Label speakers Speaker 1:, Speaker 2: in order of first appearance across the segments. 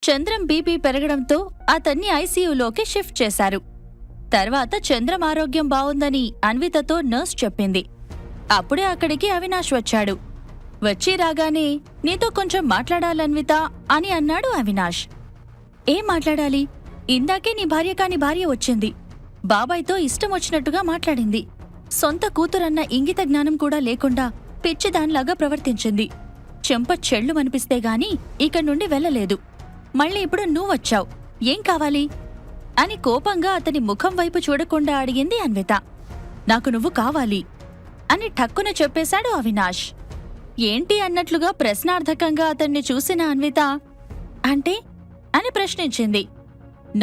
Speaker 1: Chandram BP పెరగడంతో అతన్ని ఐసీయూలోకి shift చేశారు. తర్వాత చంద్రం ఆరోగ్యం బావుందని అన్వితతో నర్స్ చెప్పింది. అప్పుడే అక్కడికి అవినాష్ వచ్చాడు. వచ్చి రాగానే నీతో కొంచెం మాట్లాడాలన్విత అని అన్నాడు అవినాష్. ఏం మాట్లాడాలి? ఇందాకే నీ భార్య కాని భార్య వచ్చింది. బాబాయ్తో ఇష్టం వచ్చినట్టుగా మాట్లాడింది. సొంత కూతురన్న ఇంగిత జ్ఞానం కూడా లేకుండా పిచ్చిదాన్లాగా ప్రవర్తించింది. చెంప చెళ్ళుమనిపిస్తే గాని ఇక్కడి నుండి వెళ్ళలేదు. మళ్ళీ ఇప్పుడు నువ్వొచ్చావు. ఏం కావాలి అని కోపంగా అతని ముఖం వైపు చూడకుండా అడిగింది అన్విత. నాకు నువ్వు కావాలి అని ఠక్కున చెప్పేశాడు అవినాష్. ఏంటి అన్నట్లుగా ప్రశ్నార్థకంగా అతన్ని చూసిన అన్విత అంటే అని ప్రశ్నించింది.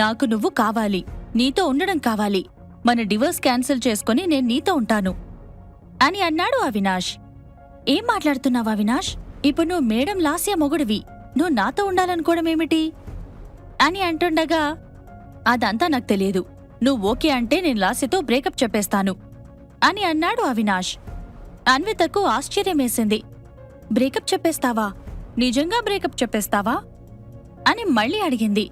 Speaker 1: నాకు నువ్వు కావాలి, నీతో ఉండడం కావాలి. మన డివోర్స్ క్యాన్సిల్ చేసుకుని నేను నీతో ఉంటాను అని అన్నాడు అవినాష్. ఏం మాట్లాడుతున్నావు అవినాష్? ఇప్పుడు నువ్వు మేడం లాస్య మొగుడివి. నువ్వు నాతో ఉండాలనుకోవడమేమిటి అని అంటుండగా, అదంతా నాకు తెలియదు. నువ్వు ఓకే అంటే నేను లాస్యతో బ్రేకప్ చెప్పేస్తాను అని అన్నాడు అవినాష్. అన్వితకు ఆశ్చర్యమేసింది. బ్రేకప్ చెప్పేస్తావా? నిజంగా బ్రేకప్ చెప్పేస్తావా అని మళ్ళీ అడిగింది.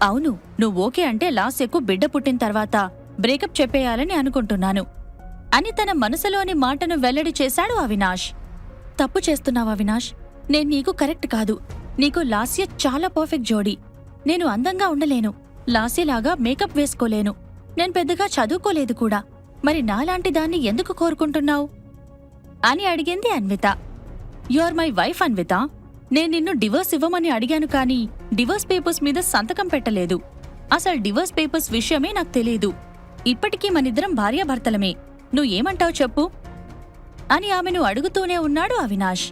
Speaker 1: అవును, నువ్వు ఓకే అంటే లాస్యకు బిడ్డ పుట్టిన తర్వాత బ్రేకప్ చెప్పేయాలని అనుకుంటున్నాను అని తన మనసులోని మాటను వెల్లడి చేశాడు అవినాష్. తప్పు చేస్తున్నావు అవినాష్. నేను నీకు కరెక్ట్ కాదు. నీకు లాస్య చాలా పర్ఫెక్ట్ జోడీ. నేను అందంగా ఉండలేను, లాస్యలాగా మేకప్ వేసుకోలేను. నేను పెద్దగా చదువుకోలేదు కూడా. మరి నాలాంటి దాన్ని ఎందుకు కోరుకుంటున్నావు అని అడిగింది Anvitha. You are my wife Anvitha. నేను నిన్ను డివోర్స్ ఇవ్వమని అడిగాను కానీ డివోర్స్ పేపర్స్ మీద సంతకం పెట్టలేదు. అసలు డివోర్స్ పేపర్స్ విషయమే నాకు తెలీదు. ఇప్పటికీ మనిద్దరం భార్యాభర్తలమే. నువ్వేమంటావు చెప్పు అని ఆమెను అడుగుతూనే ఉన్నాడు అవినాష్.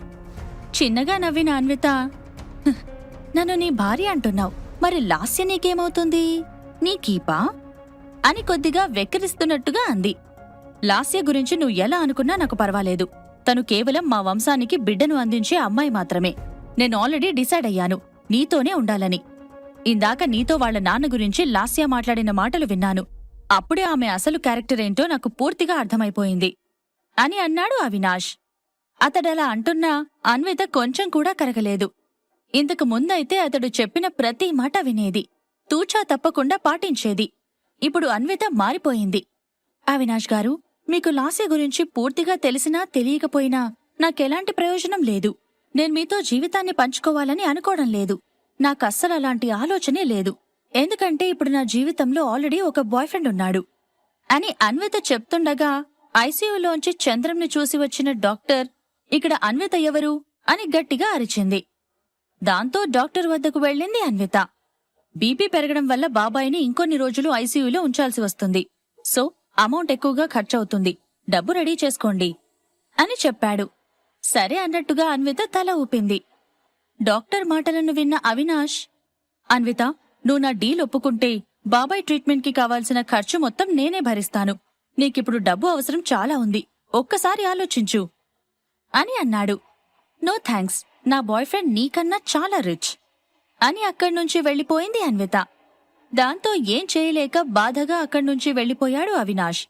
Speaker 1: చిన్నగా నవ్విన అన్విత, నన్ను నీ భార్య అంటున్నావు, మరి లాస్య నీకేమవుతుంది? నీ కీపా అని కొద్దిగా వెక్కిరిస్తున్నట్టుగా అంది. లాస్య గురించి నువ్వు ఎలా అనుకున్నా నాకు పర్వాలేదు. తను కేవలం మా వంశానికి బిడ్డను అందించే అమ్మాయి మాత్రమే. నేను ఆల్రెడీ డిసైడ్ అయ్యాను నీతోనే ఉండాలని. ఇందాక నీతో వాళ్ల నాన్న గురించి లాస్య మాట్లాడిన మాటలు విన్నాను. అప్పుడే ఆమె అసలు క్యారెక్టర్ ఏంటో నాకు పూర్తిగా అర్థమైపోయింది అని అన్నాడు అవినాష్. అతడలా అంటున్నా అన్విత కొంచెం కూడా కరగలేదు. ఇంతకు ముందైతే అతడు చెప్పిన ప్రతి మాట వినేది, తూచా తప్పకుండా పాటించేది. ఇప్పుడు అన్విత మారిపోయింది. అవినాష్ గారు, మీకు లాస్య గురించి పూర్తిగా తెలిసినా తెలియకపోయినా నాకెలాంటి ప్రయోజనం లేదు. నేను మీతో జీవితాన్ని పంచుకోవాలని అనుకోవడం లేదు. నాకస్సలు అలాంటి ఆలోచనే లేదు. ఎందుకంటే ఇప్పుడు నా జీవితంలో ఆల్రెడీ ఒక బాయ్ ఫ్రెండ్ ఉన్నాడు అని అన్విత చెప్తుండగా ఐసీయూలోంచి చంద్రంని చూసి వచ్చిన డాక్టర్, ఇక్కడ అన్విత ఎవరు అని గట్టిగా అరిచింది. దాంతో డాక్టర్ వద్దకు వెళ్ళింది అన్విత. బీపీ పెరగడం వల్ల బాబాయిని ఇంకొన్ని రోజులు ఐసీయూలో ఉంచాల్సి వస్తుంది. సో అమౌంట్ ఎక్కువగా ఖర్చవుతుంది. డబ్బు రెడీ చేసుకోండి అని చెప్పాడు. సరే అన్నట్టుగా అన్విత తల ఊపింది. డాక్టర్ మాటలను విన్న అవినాష్, అన్విత, నువ్వు నా డీల్ ఒప్పుకుంటే బాబాయ్ ట్రీట్మెంట్కి కావాల్సిన ఖర్చు మొత్తం నేనే భరిస్తాను. నీకిప్పుడు డబ్బు అవసరం చాలా ఉంది. ఒక్కసారి ఆలోచించు అని అన్నాడు. నో థ్యాంక్స్, నా బాయ్ ఫ్రెండ్ నీకన్నా చాలా రిచ్ అని అక్కడ్నుంచి వెళ్లిపోయింది అన్విత. దాంతో ఏం చేయలేక బాధగా అక్కడ్నుంచి వెళ్లిపోయాడు అవినాష్.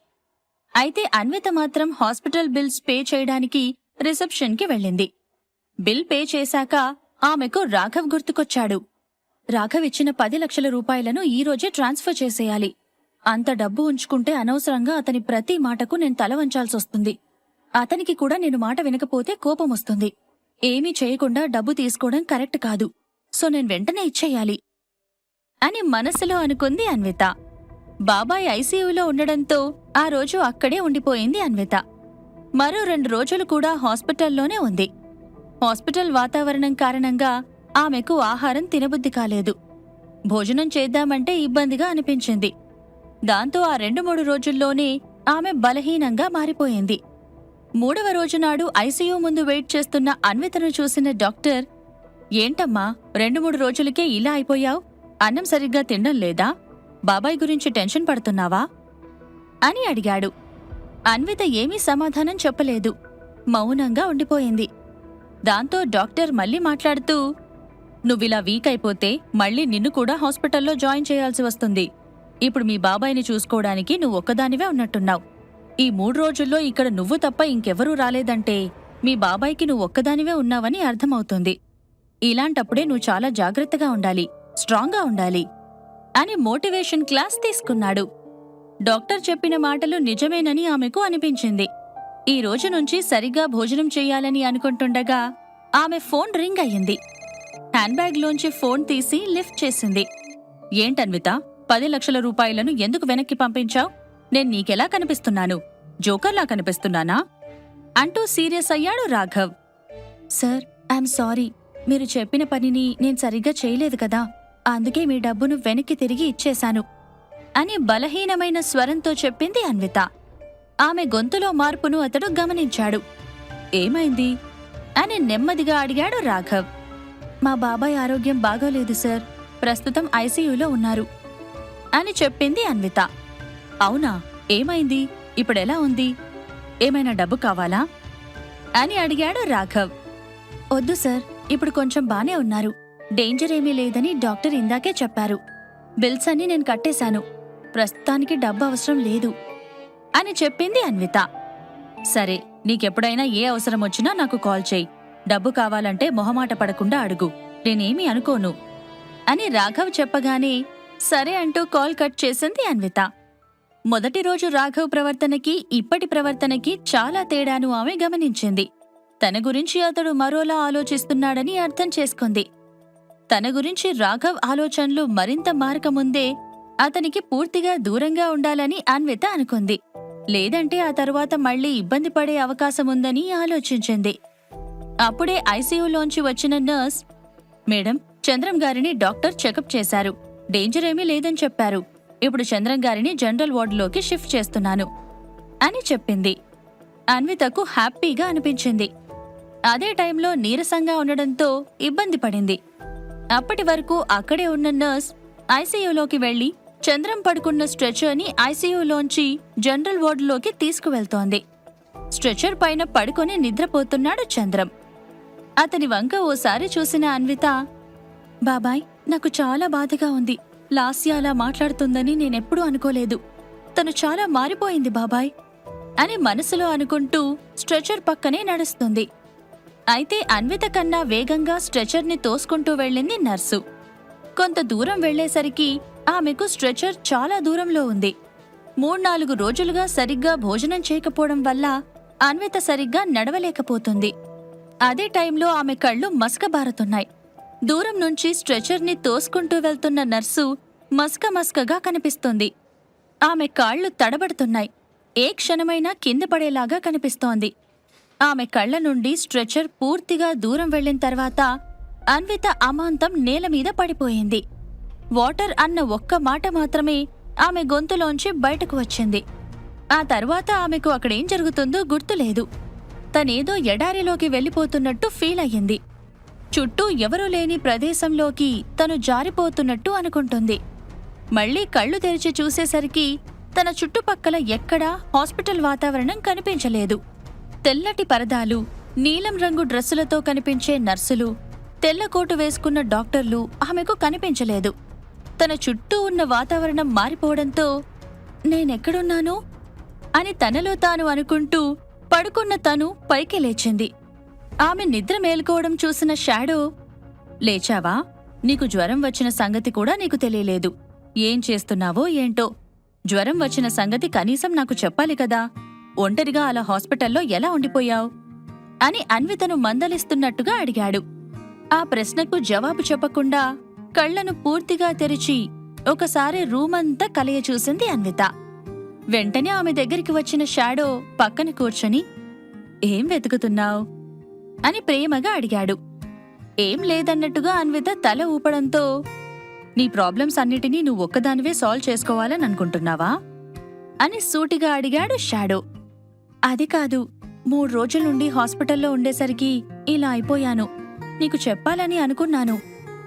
Speaker 1: అయితే అన్విత మాత్రం హాస్పిటల్ బిల్స్ పే చేయడానికి రిసెప్షన్కి వెళ్ళింది. బిల్ పే చేశాక ఆమెకు రాఘవ్ గుర్తుకొచ్చాడు. రాఘవ్ ఇచ్చిన 10 లక్షల రూపాయలను ఈరోజే ట్రాన్స్ఫర్ చేసేయాలి. అంత డబ్బు ఉంచుకుంటే అనవసరంగా అతని ప్రతి మాటకు నేను తల వంచాల్సొస్తుంది. అతనికి కూడా నేను మాట వినకపోతే కోపం వస్తుంది. ఏమీ చేయకుండా డబ్బు తీసుకోవడం కరెక్ట్ కాదు. సో నేను వెంటనే ఇచ్చేయాలి అని మనసులో అనుకుంది అన్విత. బాబాయ్ ఐసీయూలో ఉండడంతో ఆ రోజు అక్కడే ఉండిపోయింది అన్విత. మరో 2 రోజులు కూడా హాస్పిటల్లోనే ఉంది. హాస్పిటల్ వాతావరణం కారణంగా ఆమెకు ఆహారం తినబుద్ధి కాలేదు. భోజనం చేద్దామంటే ఇబ్బందిగా అనిపించింది. దాంతో ఆ 2-3 రోజుల్లోనే ఆమె బలహీనంగా మారిపోయింది. 3వ రోజునాడు ఐసీయూ ముందు వెయిట్ చేస్తున్న అన్వితను చూసిన డాక్టర్, ఏంటమ్మా 2-3 రోజులకే ఇలా అయిపోయావ్? అన్నం సరిగ్గా తినడం లేదా? బాబాయ్ గురించి టెన్షన్ పడుతున్నావా అని అడిగాడు. అన్విత ఏమీ సమాధానం చెప్పలేదు. మౌనంగా ఉండిపోయింది. దాంతో డాక్టర్ మళ్ళీ మాట్లాడుతూ, నువ్విలా వీక్ అయిపోతే మళ్ళీ నిన్ను కూడా హాస్పిటల్లో జాయిన్ చేయాల్సి వస్తుంది. ఇప్పుడు మీ బాబాయిని చూసుకోవడానికి నువ్వు ఒక్కదానివే ఉన్నట్టున్నావు. ఈ 3 రోజుల్లో ఇక్కడ నువ్వు తప్ప ఇంకెవరూ రాలేదంటే మీ బాబాయికి నువ్వు ఒక్కదానివే ఉన్నావని అర్థమవుతుంది. ఇలాంటప్పుడే నువ్వు చాలా జాగ్రత్తగా ఉండాలి. స్ట్రాంగ్గా ఉండాలి అని మోటివేషన్ క్లాస్ తీసుకున్నాడు. డాక్టర్ చెప్పిన మాటలు నిజమేనని ఆమెకు అనిపించింది. ఈ రోజు నుంచి సరిగ్గా భోజనం చెయ్యాలని అనుకుంటుండగా ఆమె ఫోన్ రింగ్ అయ్యింది. హ్యాండ్బ్యాగ్లోంచి ఫోన్ తీసి లిఫ్ట్ చేసింది. ఏంటన్విత, 10 లక్షల రూపాయలను ఎందుకు వెనక్కి పంపించావు? నేను నీకెలా కనిపిస్తున్నాను? జోకర్లా కనిపిస్తున్నానా? అంటూ సీరియస్ అయ్యాడు రాఘవ్. Sir, I'm sorry. మీరు చెప్పిన పనిని నేను సరిగ్గా చేయలేదు కదా, అందుకే మీ డబ్బును వెనక్కి తిరిగి ఇచ్చేశాను అని బలహీనమైన స్వరంతో చెప్పింది అన్విత. ఆమె గొంతులో మార్పును అతడు గమనించాడు. ఏమైంది అని నెమ్మదిగా అడిగాడు రాఘవ్. మా బాబాయ్ ఆరోగ్యం బాగోలేదు సార్, ప్రస్తుతం ఐసీయూలో ఉన్నారు అని చెప్పింది అన్విత. అవునా, ఏమైంది? ఇప్పుడెలా ఉంది? ఏమైనా డబ్బు కావాలా అని అడిగాడు రాఘవ్. వద్దు సార్, ఇప్పుడు కొంచెం బానే ఉన్నారు. డేంజర్ ఏమీ లేదని డాక్టర్ ఇందాకే చెప్పారు. బిల్స్ అన్నీ నేను కట్టేశాను. ప్రస్తుతానికి డబ్బు అవసరం లేదు అని చెప్పింది అన్విత. సరే, నీకెప్పుడైనా ఏ అవసరం వచ్చినా నాకు కాల్ చేయి. డబ్బు కావాలంటే మొహమాట పడకుండా అడుగు, నేనేమీ అనుకోను అని రాఘవ్ చెప్పగానే సరే అంటూ కాల్ కట్ చేసింది అన్విత. మొదటి రోజు రాఘవ్ ప్రవర్తనకి ఇప్పటి ప్రవర్తనకి చాలా తేడాను ఆమె గమనించింది. తన గురించి అతడు మరోలా ఆలోచిస్తున్నాడని అర్థం చేసుకుంది. తన గురించి రాఘవ్ ఆలోచనలు మరింత మారకముందే అతనికి పూర్తిగా దూరంగా ఉండాలని అన్విత అనుకుంది. లేదంటే ఆ తరువాత మళ్లీ ఇబ్బంది పడే అవకాశముందని ఆలోచించింది. అప్పుడే ఐసీయూలోంచి వచ్చిన నర్స్, మేడం, చంద్రం గారిని డాక్టర్ చెకప్ చేశారు. డేంజర్ ఏమీ లేదని చెప్పారు. ఇప్పుడు చంద్రం గారిని జనరల్ వార్డులోకి షిఫ్ట్ చేస్తున్నాను అని చెప్పింది. అన్వితకు హ్యాపీగా అనిపించింది. అదే టైంలో నీరసంగా ఉండడంతో ఇబ్బంది పడింది. అప్పటి వరకు అక్కడే ఉన్న నర్స్ ఐసీయూలోకి వెళ్లి చంద్రం పడుకున్న స్ట్రెచర్ని ఐసీయూలోంచి జనరల్ వార్డులోకి తీసుకువెళ్తోంది. స్ట్రెచర్ పైన పడుకొని నిద్రపోతున్నాడు చంద్రం. అతని వంక ఓసారి చూసిన అన్విత, బాబాయ్, నాకు చాలా బాధగా ఉంది. లాస్య అలా మాట్లాడుతుందని నేనెప్పుడూ అనుకోలేదు. తను చాలా మారిపోయింది బాబాయ్ అని మనసులో అనుకుంటూ స్ట్రెచర్ పక్కనే నడుస్తుంది. అయితే అన్విత కన్నా వేగంగా స్ట్రెచర్ని తోసుకుంటూ వెళ్ళింది నర్సు. కొంత దూరం వెళ్లేసరికి ఆమెకు స్ట్రెచర్ చాలా దూరంలో ఉంది. 3-4 రోజులుగా సరిగ్గా భోజనం చేయకపోవడం వల్ల అన్విత సరిగ్గా నడవలేకపోతుంది. అదే టైంలో ఆమె కళ్ళు మసకబారుతున్నాయి. దూరం నుంచి స్ట్రెచర్ని తోసుకుంటూ వెళ్తున్న నర్సు మసకగా కనిపిస్తుంది. ఆమె కాళ్లు తడబడుతున్నాయి. ఏ క్షణమైనా కింద పడేలాగా కనిపిస్తోంది. ఆమె కళ్ల నుండి స్ట్రెచర్ పూర్తిగా దూరం వెళ్లిన తర్వాత అన్విత అమాంతం నేలమీద పడిపోయింది. వాటర్ అన్న ఒక్క మాట మాత్రమే ఆమె గొంతులోంచి బయటకు వచ్చింది. ఆ తర్వాత ఆమెకు అక్కడేం జరుగుతుందో గుర్తులేదు. తనేదో ఎడారిలోకి వెళ్లిపోతున్నట్టు ఫీల్ అయ్యింది. చుట్టూ ఎవరూ లేని ప్రదేశంలోకి తను జారిపోతున్నట్టు అనుకుంటుంది. మళ్లీ కళ్ళు తెరిచి చూసేసరికి తన చుట్టుపక్కల ఎక్కడా హాస్పిటల్ వాతావరణం కనిపించలేదు. తెల్లటి పరదాలు, నీలం రంగు డ్రెస్సులతో కనిపించే నర్సులు, తెల్లకోటు వేసుకున్న డాక్టర్లు ఆమెకు కనిపించలేదు. తన చుట్టూ ఉన్న వాతావరణం మారిపోవడంతో నేనెక్కడున్నాను అని తనలో తాను అనుకుంటూ పడుకున్న తను పైకి లేచింది. ఆమె నిద్ర మేల్కోవడం చూసిన షాడో, లేచావా? నీకు జ్వరం వచ్చిన సంగతి కూడా నీకు తెలియలేదు. ఏం చేస్తున్నావో ఏంటో. జ్వరం వచ్చిన సంగతి కనీసం నాకు చెప్పాలి కదా. ఒంటరిగా అలా హాస్పిటల్లో ఎలా ఉండిపోయావు అని అన్వితను మందలిస్తున్నట్టుగా అడిగాడు. ఆ ప్రశ్నకు జవాబు చెప్పకుండా కళ్లను పూర్తిగా తెరిచి ఒకసారి రూమంతా కలయచూసింది అన్విత. వెంటనే ఆమె దగ్గరికి వచ్చిన షాడో పక్కన కూర్చొని, ఏం వెతుకుతున్నావు అని ప్రేమగా అడిగాడు. ఏం లేదన్నట్టుగా అన్విత తల ఊపడంతో, నీ ప్రాబ్లమ్స్ అన్నిటినీ నువ్వు ఒక్కదానివే సాల్వ్ చేసుకోవాలని అనుకుంటున్నావా అని సూటిగా అడిగాడు షాడో. అది కాదు, 3 రోజుల నుండి హాస్పిటల్లో ఉండేసరికి ఇలా అయిపోయాను. నీకు చెప్పాలని అనుకున్నాను,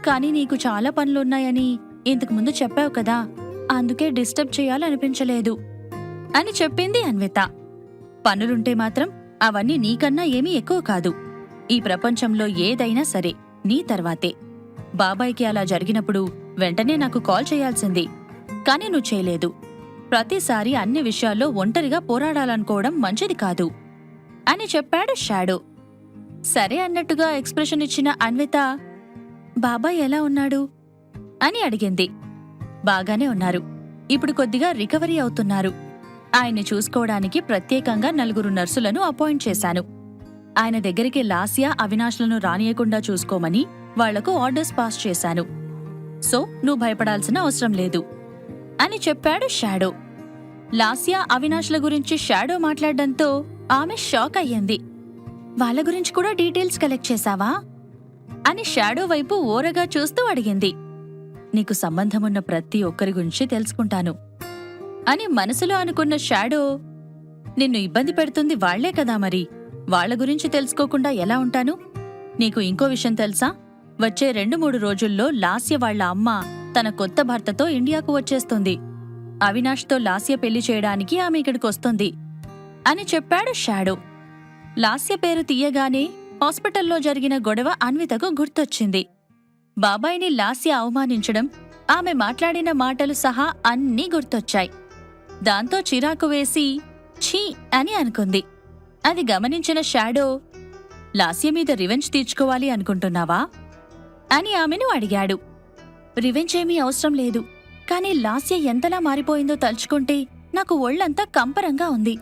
Speaker 1: కానీ నీకు చాలా పనులున్నాయని ఇంతకుముందు చెప్పావు కదా, అందుకే డిస్టర్బ్ చేయాలనిపించలేదు అని చెప్పింది అన్విత. పనులుంటే మాత్రం అవన్నీ నీకన్నా ఏమీ ఎక్కువ కాదు. ఈ ప్రపంచంలో ఏదైనా సరే నీ తర్వాతే. బాబాయ్కి అలా జరిగినప్పుడు వెంటనే నాకు కాల్ చేయాల్సింది, కానీ నువ్వు చేయలేదు. ప్రతిసారి అన్ని విషయాల్లో ఒంటరిగా పోరాడాలనుకోవడం మంచిది కాదు అని చెప్పాడు షాడో. సరే అన్నట్టుగా ఎక్స్ప్రెషన్ ఇచ్చిన అన్విత, బాబాయ్ ఎలా ఉన్నాడు అని అడిగింది. బాగానే ఉన్నారు. ఇప్పుడు కొద్దిగా రికవరీ అవుతున్నారు. ఆయన్ని చూసుకోవడానికి ప్రత్యేకంగా 4 నర్సులను అపాయింట్ చేశాను. ఆయన దగ్గరికి లాస్యా, అవినాష్లను రానియకుండా చూసుకోమని వాళ్లకు ఆర్డర్స్ పాస్ చేశాను. సో నువ్వు భయపడాల్సిన అవసరం లేదు అని చెప్పాడు షాడో. లాస్యా, అవినాష్ల గురించి షాడో మాట్లాడడంతో ఆమె షాక్ అయ్యింది. వాళ్ళ గురించి కూడా డీటెయిల్స్ కలెక్ట్ చేశావా అని షాడో వైపు ఓరగా చూస్తూ అడిగింది. నీకు సంబంధమున్న ప్రతి ఒక్కరి గురించి తెలుసుకుంటాను అని మనసులో అనుకున్న షాడో, నిన్ను ఇబ్బంది పెడుతుంది వాళ్లే కదా, మరి వాళ్ల గురించి తెలుసుకోకుండా ఎలా ఉంటాను? నీకు ఇంకో విషయం తెలుసా? వచ్చే 2-3 రోజుల్లో లాస్య వాళ్ల అమ్మ తన కొత్త భర్తతో ఇండియాకు వచ్చేస్తుంది. అవినాష్తో లాస్య పెళ్లి చేయడానికి ఆమె ఇక్కడికొస్తుంది అని చెప్పాడు షాడో. లాస్య పేరు తీయగానే హాస్పిటల్లో జరిగిన గొడవ అన్వితకు గుర్తొచ్చింది. బాబాయిని లాస్య అవమానించడం, ఆమె మాట్లాడిన మాటలు సహా అన్నీ గుర్తొచ్చాయి. దాంతో చిరాకు వేసి ఛీ అని అనుకుంది. అది గమనించిన షాడో, లాస్య మీద రివెంజ్ తీర్చుకోవాలి అనుకుంటున్నావా అని ఆమెను అడిగాడు. రివెంజ్ ఏమీ అవసరం లేదు, కానీ లాస్య ఎంతలా మారిపోయిందో తలుచుకుంటే నాకు ఒళ్లంతా కంపరంగా ఉంది.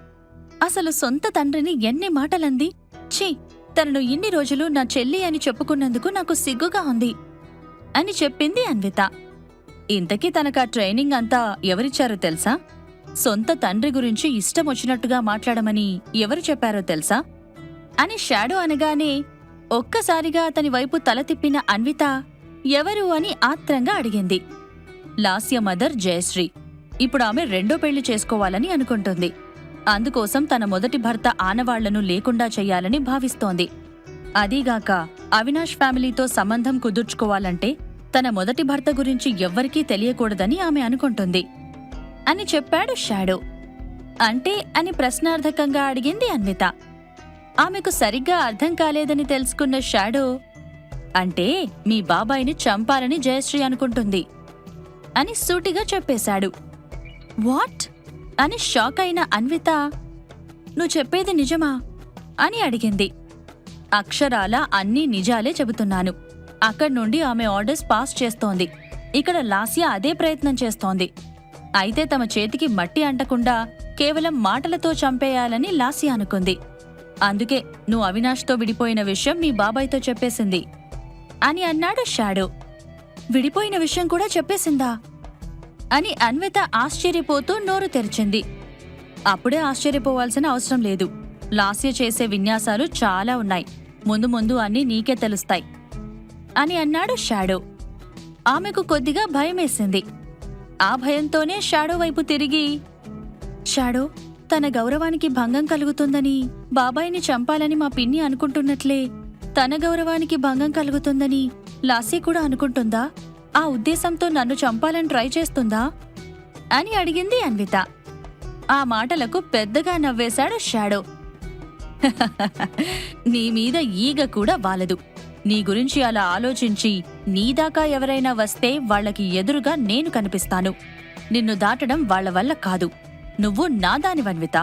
Speaker 1: అసలు సొంత తండ్రిని ఎన్ని మాటలంది. ఛీ, తనను ఇన్ని రోజులు నా చెల్లి అని చెప్పుకున్నందుకు నాకు సిగ్గుగా ఉంది అని చెప్పింది అన్విత. ఇంతకీ తనకా ట్రైనింగ్ అంతా ఎవరిచ్చారో తెలుసా? సొంత తండ్రి గురించి ఇష్టమొచ్చినట్టుగా మాట్లాడమని ఎవరు చెప్పారో తెలుసా అని షాడో అనగానే ఒక్కసారిగా అతని వైపు తల తిప్పిన అన్విత ఎవరు అని ఆత్రంగా అడిగింది. లాస్య మదర్ జయశ్రీ. ఇప్పుడు ఆమె 2వ పెళ్లి చేసుకోవాలని అనుకుంటుంది. అందుకోసం తన మొదటి భర్త ఆనవాళ్లను లేకుండా చెయ్యాలని భావిస్తోంది. అదీగాక అవినాష్ ఫ్యామిలీతో సంబంధం కుదుర్చుకోవాలంటే తన మొదటి భర్త గురించి ఎవ్వరికీ తెలియకూడదని ఆమె అనుకుంటుంది అని చెప్పాడు షాడో. అంటే అని ప్రశ్నార్థకంగా అడిగింది అన్విత. ఆమెకు సరిగ్గా అర్థం కాలేదని తెలుసుకున్న షాడో, అంటే మీ బాబాయిని చంపాలని జయశ్రీ అనుకుంటుంది అని సూటిగా చెప్పేశాడు. వాట్ అని షాక్ అయిన అన్విత, నువ్వు చెప్పేది నిజమా అని అడిగింది. అక్షరాల అన్నీ నిజాలే చెబుతున్నాను. అక్కడ్నుండి ఆమె ఆర్డర్స్ పాస్ చేస్తోంది. ఇక్కడ లాస్య అదే ప్రయత్నం చేస్తోంది. అయితే తమ చేతికి మట్టి అంటకుండా కేవలం మాటలతో చంపేయాలని లాస్య అనుకుంది. అందుకే నువ్వు అవినాష్తో విడిపోయిన విషయం మీ బాబాయ్తో చెప్పేసింది అని అన్నాడు షాడో. విడిపోయిన విషయం కూడా చెప్పేసిందా అని అన్విత ఆశ్చర్యపోతూ నోరు తెరిచింది. అప్పుడే ఆశ్చర్యపోవాల్సిన అవసరం లేదు. లాస్య చేసే విన్యాసాలు చాలా ఉన్నాయి. ముందు ముందు అన్నీ నీకే తెలుస్తాయి అని అన్నాడు షాడో. ఆమెకు కొద్దిగా భయమేసింది. ఆ భయంతోనే షాడో వైపు తిరిగి, షాడో, తన గౌరవానికి భంగం కలుగుతుందని బాబాయిని చంపాలని మా పిన్ని అనుకుంటున్నట్లే తన గౌరవానికి భంగం కలుగుతుందని లాస్య కూడా అనుకుంటుందా? ఆ ఉద్దేశంతో నన్ను చంపాలని ట్రై చేస్తుందా అని అడిగింది అన్విత. ఆ మాటలకు పెద్దగా నవ్వేశాడు షాడో. నీ మీద ఈగ కూడా వాలదు. నీ గురించి అలా ఆలోచించి నీదాకా ఎవరైనా వస్తే వాళ్లకి ఎదురుగా నేను కనిపిస్తాను. నిన్ను దాటడం వాళ్ల వల్ల కాదు. నువ్వు నాదానివన్విత.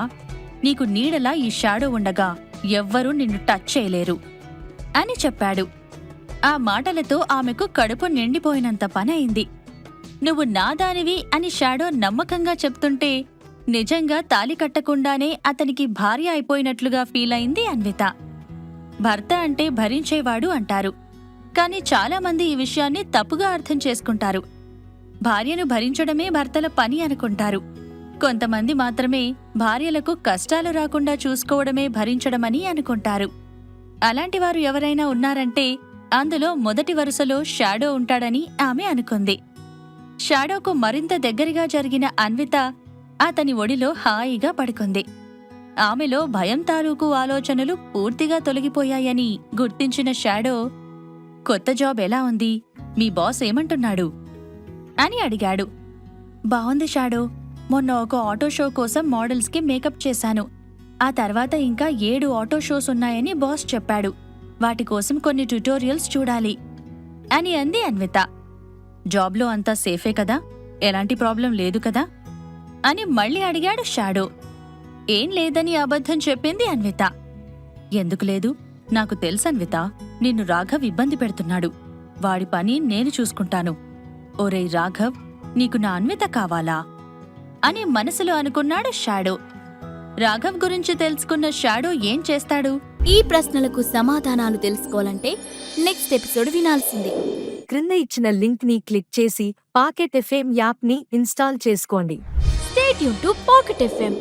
Speaker 1: నీకు నీడలా ఈ షాడో ఉండగా ఎవ్వరూ నిన్ను టచ్ చేయలేరు అని చెప్పాడు. ఆ మాటలతో ఆమెకు కడుపు నిండిపోయినంత పనయింది. నువ్వు నాదానివి అని షాడో నమ్మకంగా చెప్తుంటే నిజంగా తాళి కట్టకుండానే అతనికి భార్య అయిపోయినట్లుగా ఫీలైంది అన్విత. భర్త అంటే భరించేవాడు అంటారు. కాని చాలామంది ఈ విషయాన్ని తప్పుగా అర్థం చేసుకుంటారు. భార్యను భరించడమే భర్తల పని అనుకుంటారు. కొంతమంది మాత్రమే భార్యలకు కష్టాలు రాకుండా చూసుకోవడమే భరించడమని అనుకుంటారు. అలాంటివారు ఎవరైనా ఉన్నారంటే అందులో మొదటి వరుసలో షాడో ఉంటాడని ఆమె అనుకుంది. షాడోకు మరింత దగ్గరగా జరిగిన అన్విత అతని ఒడిలో హాయిగా పడుకుంది. ఆమెలో భయం తాలూకు ఆలోచనలు పూర్తిగా తొలగిపోయాయని గుర్తించిన షాడో, కొత్త జాబ్ ఎలా ఉంది? మీ బాస్ ఏమంటున్నాడు అని అడిగాడు. బావుంది షాడో. మొన్న ఒక ఆటో షో కోసం మోడల్స్కి మేకప్ చేశాను. ఆ తర్వాత ఇంకా 7 ఆటో షోస్ ఉన్నాయని బాస్ చెప్పాడు. వాటి కోసం కొన్ని ట్యుటోరియల్స్ చూడాలి అని అంది అన్విత. జాబ్లో అంతా సేఫే కదా? ఎలాంటి ప్రాబ్లం లేదు కదా అని మళ్ళీ అడిగాడు షాడో. ఏం లేదని అబద్ధం చెప్పింది అన్విత. ఎందుకు లేదు? నాకు తెలుసన్విత, నిన్ను రాఘవ్ ఇబ్బంది పెడుతున్నాడు. వాడి పని నేను చూసుకుంటాను. ఒరేయ్ రాఘవ్, నీకు నా అన్విత కావాలా అని మనసులో అనుకున్నాడు షాడో. రాఘవ్ గురించి తెలుసుకున్న షాడో ఏం చేస్తాడు?
Speaker 2: ఈ ప్రశ్నలకు సమాధానాలు తెలుసుకోవాలంటే నెక్స్ట్ ఎపిసోడ్ వినాల్సిందే.
Speaker 3: క్రింద ఇచ్చిన లింక్ ని క్లిక్ చేసి పాకెట్ ఎఫ్ఎం యాప్ ని ఇన్స్టాల్ చేసుకోండి.
Speaker 2: Stay tune to pocket FM.